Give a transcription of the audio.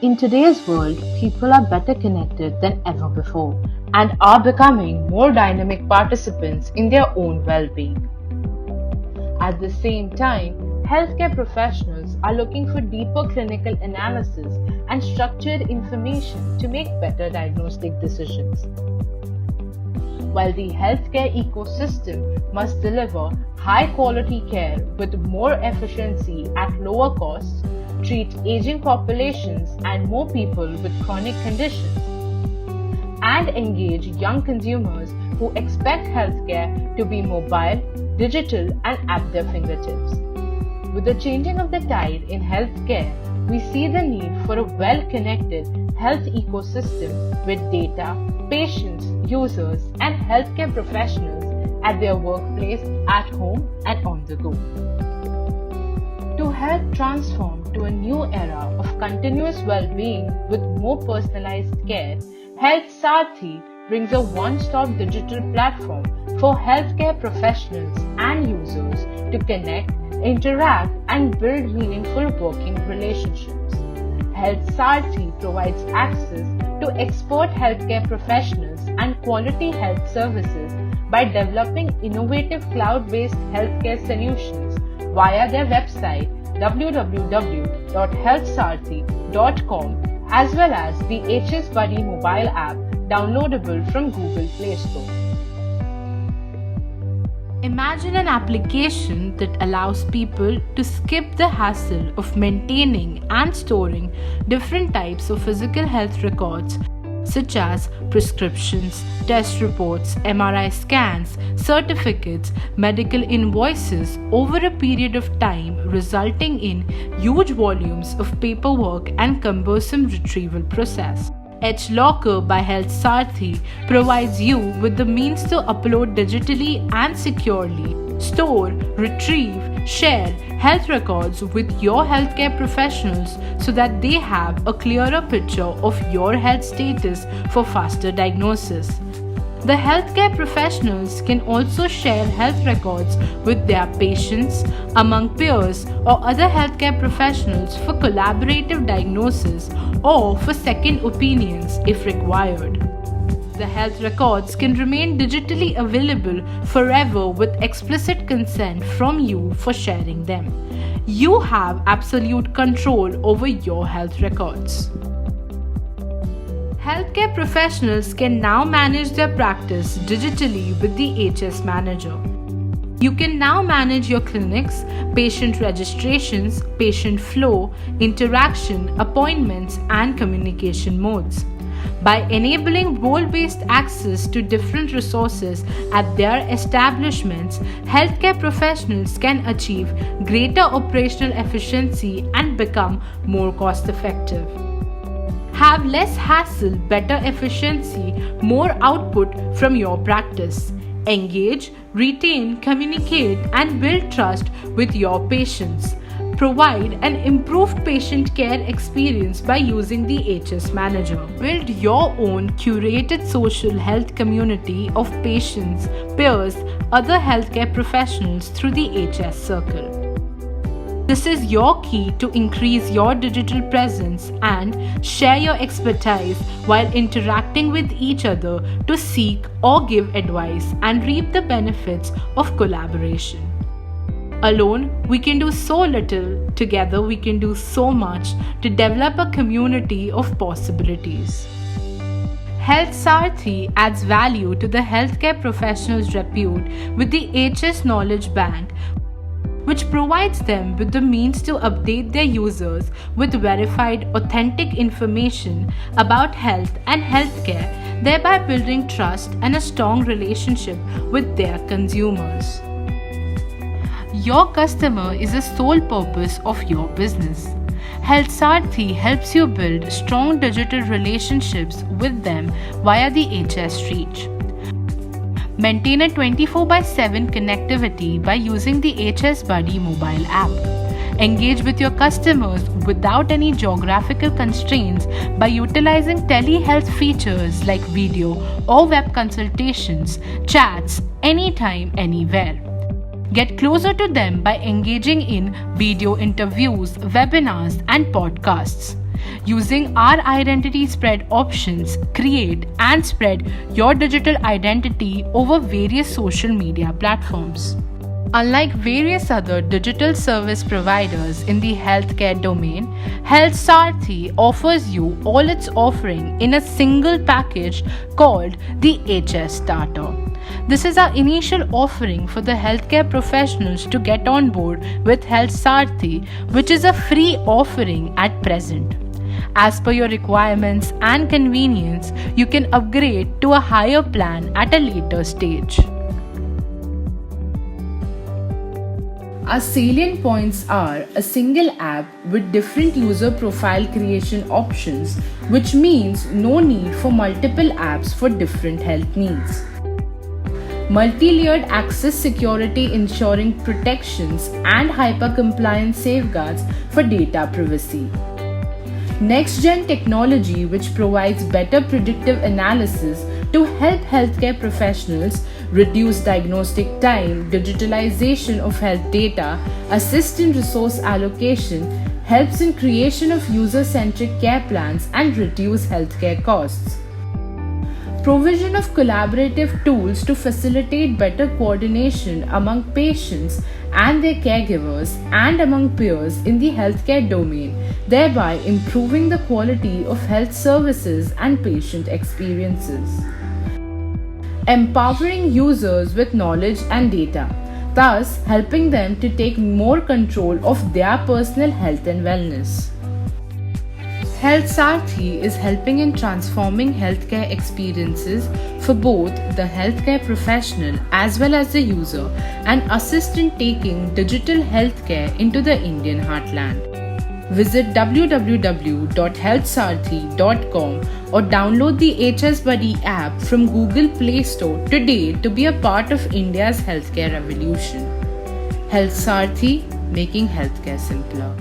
In today's world, people are better connected than ever before and are becoming more dynamic participants in their own well-being. At the same time, healthcare professionals are looking for deeper clinical analysis and structured information to make better diagnostic decisions. While the healthcare ecosystem must deliver high quality care with more efficiency at lower costs, treat aging populations and more people with chronic conditions, and engage young consumers who expect healthcare to be mobile, digital, and at their fingertips. With the changing of the tide in healthcare, we see the need for a well-connected health ecosystem with data, patients, users, and healthcare professionals at their workplace, at home, and on the go. To help transform to a new era of continuous well-being with more personalized care, Health Sarathi brings a one-stop digital platform for healthcare professionals and users to connect, interact, and build meaningful working relationships. Health Sarathi provides access to expert healthcare professionals and quality health services by developing innovative cloud-based healthcare solutions via their website www.healthsarathi.com as well as the HS Buddy mobile app downloadable from Google Play Store. Imagine an application that allows people to skip the hassle of maintaining and storing different types of physical health records such as prescriptions, test reports, MRI scans, certificates, medical invoices over a period of time, resulting in huge volumes of paperwork and cumbersome retrieval process. HLocker by Health Sarathi provides you with the means to upload digitally and securely, store, retrieve, share health records with your healthcare professionals so that they have a clearer picture of your health status for faster diagnosis. The healthcare professionals can also share health records with their patients, among peers, or other healthcare professionals for collaborative diagnosis or for second opinions if required. The health records can remain digitally available forever with explicit consent from you for sharing them. You have absolute control over your health records. Healthcare professionals can now manage their practice digitally with the HS Manager. You can now manage your clinics, patient registrations, patient flow, interaction, appointments, and communication modes. By enabling role-based access to different resources at their establishments, healthcare professionals can achieve greater operational efficiency and become more cost-effective. Have less hassle, better efficiency, more output from your practice. Engage, retain, communicate, and build trust with your patients. Provide an improved patient care experience by using the HS Manager. Build your own curated social health community of patients, peers, other healthcare professionals through the HS Circle. This is your key to increase your digital presence and share your expertise while interacting with each other to seek or give advice and reap the benefits of collaboration. Alone, we can do so little. Together, we can do so much to develop a community of possibilities. Health Sarathi adds value to the healthcare professionals' repute with the HS Knowledge Bank, which provides them with the means to update their users with verified, authentic information about health and healthcare, thereby building trust and a strong relationship with their consumers. Your customer is the sole purpose of your business. Health Sarathi helps you build strong digital relationships with them via the HS Reach. Maintain a 24/7 connectivity by using the HS Buddy mobile app. Engage with your customers without any geographical constraints by utilizing telehealth features like video or web consultations, chats, anytime, anywhere. Get closer to them by engaging in video interviews, webinars, and podcasts. Using our identity spread options, create and spread your digital identity over various social media platforms. Unlike various other digital service providers in the healthcare domain, Health Saarthi offers you all its offering in a single package called the HS Starter. This is our initial offering for the healthcare professionals to get on board with Health Saarthi, which is a free offering at present. As per your requirements and convenience, you can upgrade to a higher plan at a later stage. Our salient points are a single app with different user profile creation options, which means no need for multiple apps for different health needs. Multi-layered access security ensuring protections and hyper-compliance safeguards for data privacy. Next-gen technology which provides better predictive analysis to help healthcare professionals reduce diagnostic time, digitalization of health data, assist in resource allocation, helps in creation of user-centric care plans and reduce healthcare costs. Provision of collaborative tools to facilitate better coordination among patients and their caregivers and among peers in the healthcare domain, thereby improving the quality of health services and patient experiences. Empowering users with knowledge and data, thus helping them to take more control of their personal health and wellness. Health Saarthi is helping in transforming healthcare experiences for both the healthcare professional as well as the user and assist in taking digital healthcare into the Indian heartland. Visit www.healthsaarthi.com or download the HS Buddy app from Google Play Store today to be a part of India's healthcare revolution. Health Saarthi, making healthcare simpler.